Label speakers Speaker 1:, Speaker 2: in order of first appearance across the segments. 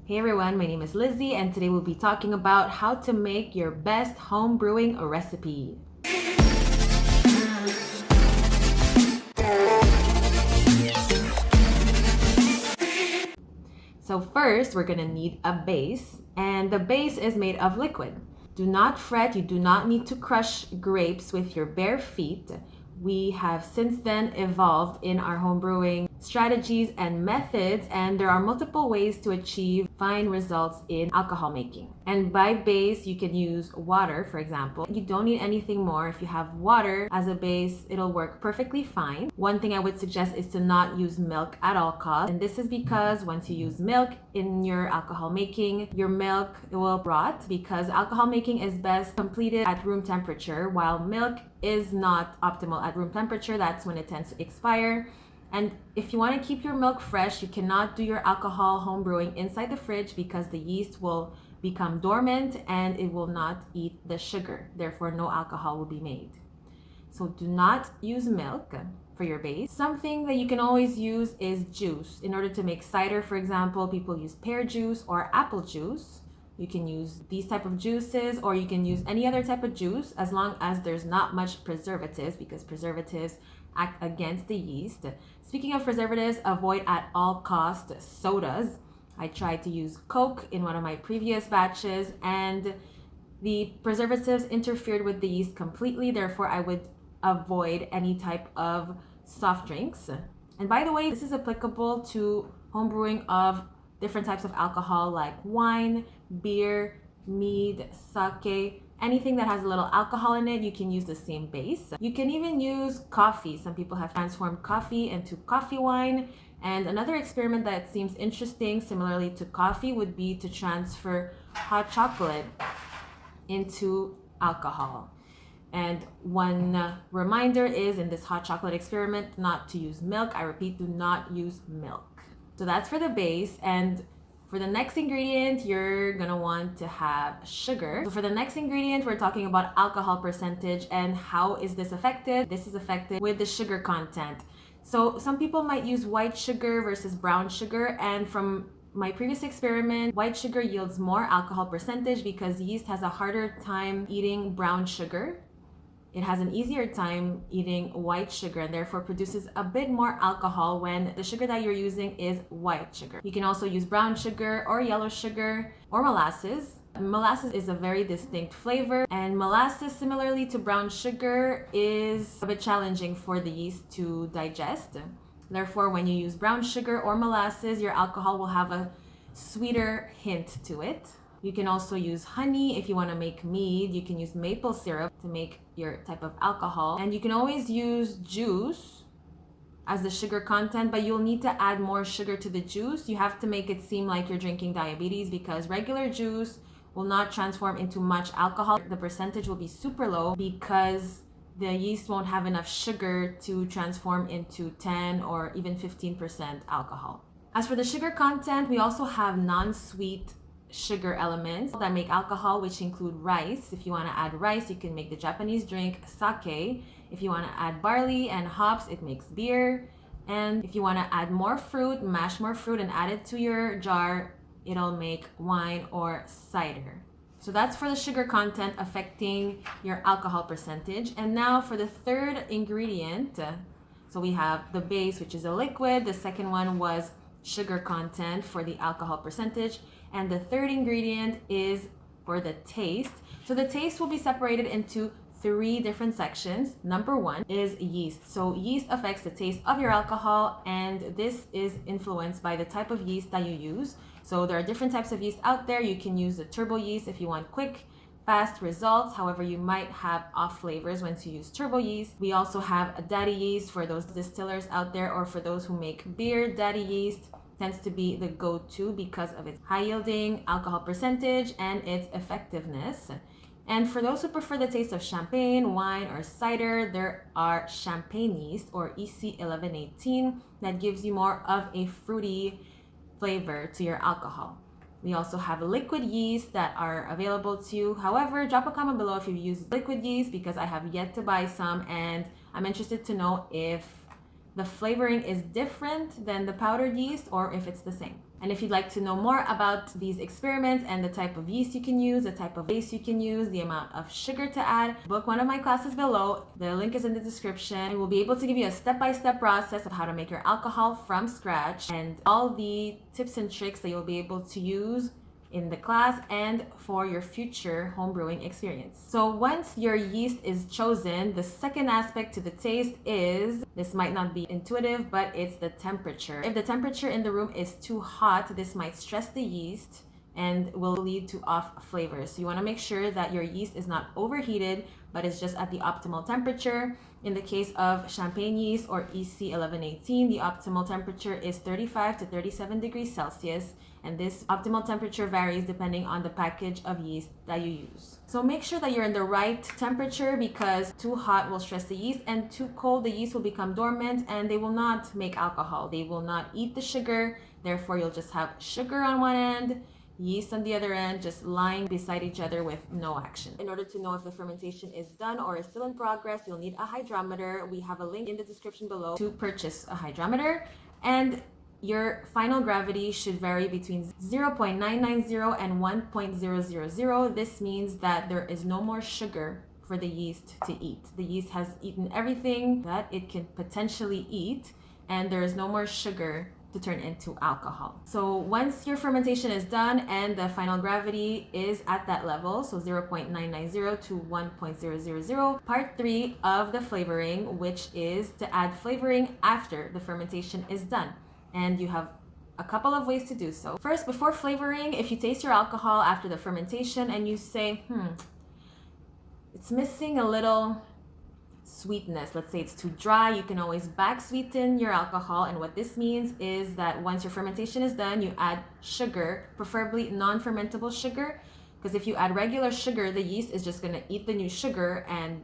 Speaker 1: Hey everyone, my name is Lizzie and today we'll be talking about how to make your best home brewing recipe. So first, we're gonna need a base, and the base is made of liquid. Do not fret, you do not need to crush grapes with your bare feet. We have since then evolved in our homebrewing strategies and methods, and there are multiple ways to achieve fine results in alcohol making. And by base, you can use water, for example. You don't need anything more. If you have water as a base, it'll work perfectly fine. One thing I would suggest is to not use milk at all costs. And this is because once you use milk in your alcohol making, your milk will rot because alcohol making is best completed at room temperature, while milk is not optimal at room temperature. That's when it tends to expire. And if you want to keep your milk fresh, you cannot do your alcohol home brewing inside the fridge because the yeast will become dormant and it will not eat the sugar. Therefore, no alcohol will be made. So do not use milk for your base. Something that you can always use is juice. In order to make cider, for example, people use pear juice or apple juice. You can use these type of juices, or you can use any other type of juice as long as there's not much preservatives, because preservatives act against the yeast. Speaking of preservatives, avoid at all costs sodas. I tried to use Coke in one of my previous batches and the preservatives interfered with the yeast completely. Therefore, I would avoid any type of soft drinks. And by the way, this is applicable to homebrewing of different types of alcohol like wine, beer, mead, sake, anything that has a little alcohol in it, you can use the same base. You can even use coffee. Some people have transformed coffee into coffee wine. And another experiment that seems interesting, similarly to coffee, would be to transfer hot chocolate into alcohol. And one reminder is in this hot chocolate experiment not to use milk. I repeat, do not use milk. So that's for the base. And for the next ingredient, you're gonna want to have sugar. So for the next ingredient, we're talking about alcohol percentage and how is this affected? This is affected with the sugar content. So some people might use white sugar versus brown sugar, and from my previous experiment, white sugar yields more alcohol percentage because yeast has a harder time eating brown sugar. It has an easier time eating white sugar and therefore produces a bit more alcohol when the sugar that you're using is white sugar. You can also use brown sugar or yellow sugar or molasses. Molasses is a very distinct flavor, and molasses, similarly to brown sugar, is a bit challenging for the yeast to digest. Therefore, when you use brown sugar or molasses, your alcohol will have a sweeter hint to it. You can also use honey if you want to make mead. You can use maple syrup to make your type of alcohol. And you can always use juice as the sugar content, but you'll need to add more sugar to the juice. You have to make it seem like you're drinking diabetes because regular juice will not transform into much alcohol. The percentage will be super low because the yeast won't have enough sugar to transform into 10 or even 15% alcohol. As for the sugar content, we also have non-sweet sugar elements that make alcohol, which include rice. If you want to add rice, you can make the Japanese drink sake. If you want to add barley and hops, it makes beer. And if you want to add more fruit, mash more fruit and add it to your jar, it'll make wine or cider. So that's for the sugar content affecting your alcohol percentage. And now for the third ingredient, so we have the base, which is a liquid. The second one was sugar content for the alcohol percentage. And the third ingredient is for the taste. So the taste will be separated into three different sections. Number one is yeast. So yeast affects the taste of your alcohol, and this is influenced by the type of yeast that you use. So there are different types of yeast out there. You can use the turbo yeast if you want quick, fast results. However, you might have off flavors once you use turbo yeast. We also have a daddy yeast for those distillers out there, or for those who make beer. Daddy yeast tends to be the go-to because of its high yielding alcohol percentage and its effectiveness. And for those who prefer the taste of champagne, wine, or cider, there are champagne yeast, or EC1118, that gives you more of a fruity flavor to your alcohol. We also have liquid yeast that are available to you. However, drop a comment below if you've used liquid yeast, because I have yet to buy some and I'm interested to know if the flavoring is different than the powdered yeast or if it's the same. And if you'd like to know more about these experiments and the type of yeast you can use, the type of base you can use, the amount of sugar to add, book one of my classes below. The link is in the description. And we'll be able to give you a step-by-step process of how to make your alcohol from scratch and all the tips and tricks that you'll be able to use in the class and for your future homebrewing experience. So once your yeast is chosen, the second aspect to the taste is, this might not be intuitive, but it's the temperature. If the temperature in the room is too hot, this might stress the yeast and will lead to off flavors. So you want to make sure that your yeast is not overheated, but it's just at the optimal temperature. In the case of champagne yeast or EC 1118, the optimal temperature is 35 to 37 degrees Celsius, and this optimal temperature varies depending on the package of yeast that you use. So make sure that you're in the right temperature, because too hot will stress the yeast and too cold the yeast will become dormant and they will not make alcohol. They will not eat the sugar, therefore you'll just have sugar on one end, yeast on the other end, just lying beside each other with no action. In order to know if the fermentation is done or is still in progress, you'll need a hydrometer. We have a link in the description below to purchase a hydrometer. And your final gravity should vary between 0.990 and 1.000. This means that there is no more sugar for the yeast to eat. The yeast has eaten everything that it can potentially eat, and there is no more sugar to turn into alcohol. So once your fermentation is done and the final gravity is at that level, so 0.990 to 1.000, part 3 of the flavoring, which is to add flavoring after the fermentation is done. And you have a couple of ways to do so. First, before flavoring, if you taste your alcohol after the fermentation and you say, it's missing a little sweetness, let's say it's too dry, you can always back sweeten your alcohol. And what this means is that once your fermentation is done, you add sugar, preferably non-fermentable sugar, because if you add regular sugar, the yeast is just going to eat the new sugar and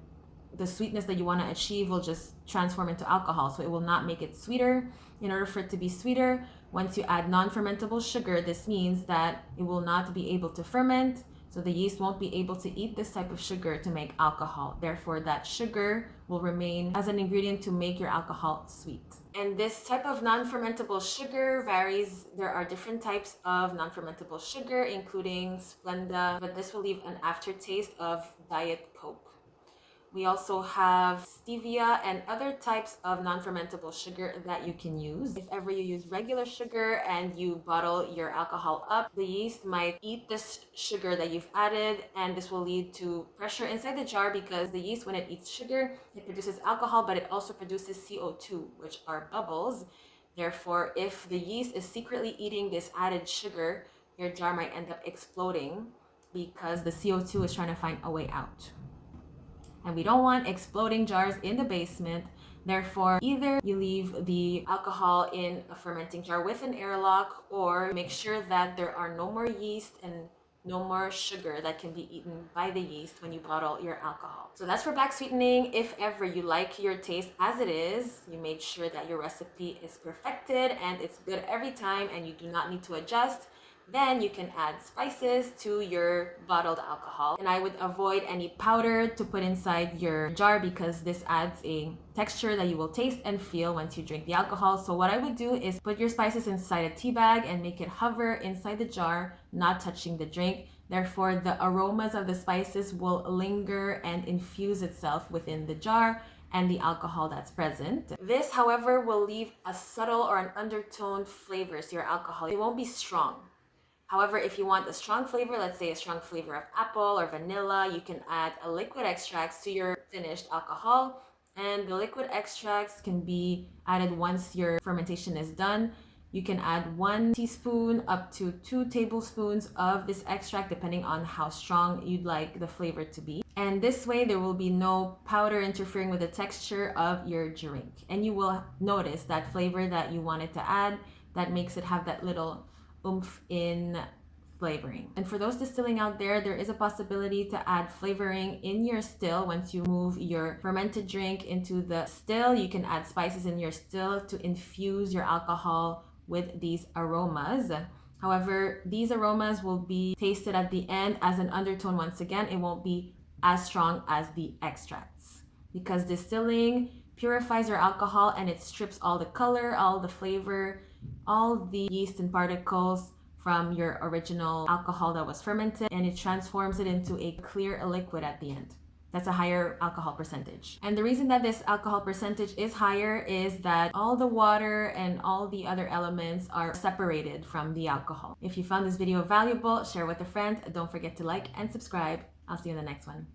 Speaker 1: the sweetness that you want to achieve will just transform into alcohol. So it will not make it sweeter. In order for it to be sweeter, once you add non-fermentable sugar, this means that it will not be able to ferment. So the yeast won't be able to eat this type of sugar to make alcohol. Therefore, that sugar will remain as an ingredient to make your alcohol sweet. And this type of non-fermentable sugar varies. There are different types of non-fermentable sugar, including Splenda, but this will leave an aftertaste of Diet Coke. We also have stevia and other types of non-fermentable sugar that you can use. If ever you use regular sugar and you bottle your alcohol up, the yeast might eat this sugar that you've added, and this will lead to pressure inside the jar, because the yeast, when it eats sugar, it produces alcohol, but it also produces CO2, which are bubbles. Therefore, if the yeast is secretly eating this added sugar, your jar might end up exploding because the CO2 is trying to find a way out. And we don't want exploding jars in the basement. Therefore, either you leave the alcohol in a fermenting jar with an airlock, or make sure that there are no more yeast and no more sugar that can be eaten by the yeast when you bottle your alcohol. So that's for back sweetening. If ever you like your taste as it is, you made sure that your recipe is perfected and it's good every time and you do not need to adjust, then you can add spices to your bottled alcohol. And I would avoid any powder to put inside your jar, because this adds a texture that you will taste and feel once you drink the alcohol. So what I would do is put your spices inside a tea bag and make it hover inside the jar, not touching the drink. Therefore, the aromas of the spices will linger and infuse itself within the jar and the alcohol that's present. This, however, will leave a subtle or an undertoned flavor to your alcohol. It won't be strong. However, if you want a strong flavor, let's say a strong flavor of apple or vanilla, you can add a liquid extracts to your finished alcohol. And the liquid extracts can be added once your fermentation is done. You can add 1 teaspoon up to 2 tablespoons of this extract, depending on how strong you'd like the flavor to be. And this way, there will be no powder interfering with the texture of your drink. And you will notice that flavor that you wanted to add, that makes it have that little oomph in flavoring. And for those distilling out there, there is a possibility to add flavoring in your still. Once you move your fermented drink into the still, you can add spices in your still to infuse your alcohol with these aromas. However, these aromas will be tasted at the end as an undertone. Once again, it won't be as strong as the extracts, because distilling purifies your alcohol and it strips all the color, all the flavor. all the yeast and particles from your original alcohol that was fermented, and it transforms it into a clear liquid at the end. That's a higher alcohol percentage. And the reason that this alcohol percentage is higher is that all the water and all the other elements are separated from the alcohol. If you found this video valuable, share with a friend. Don't forget to like and subscribe. I'll see you in the next one.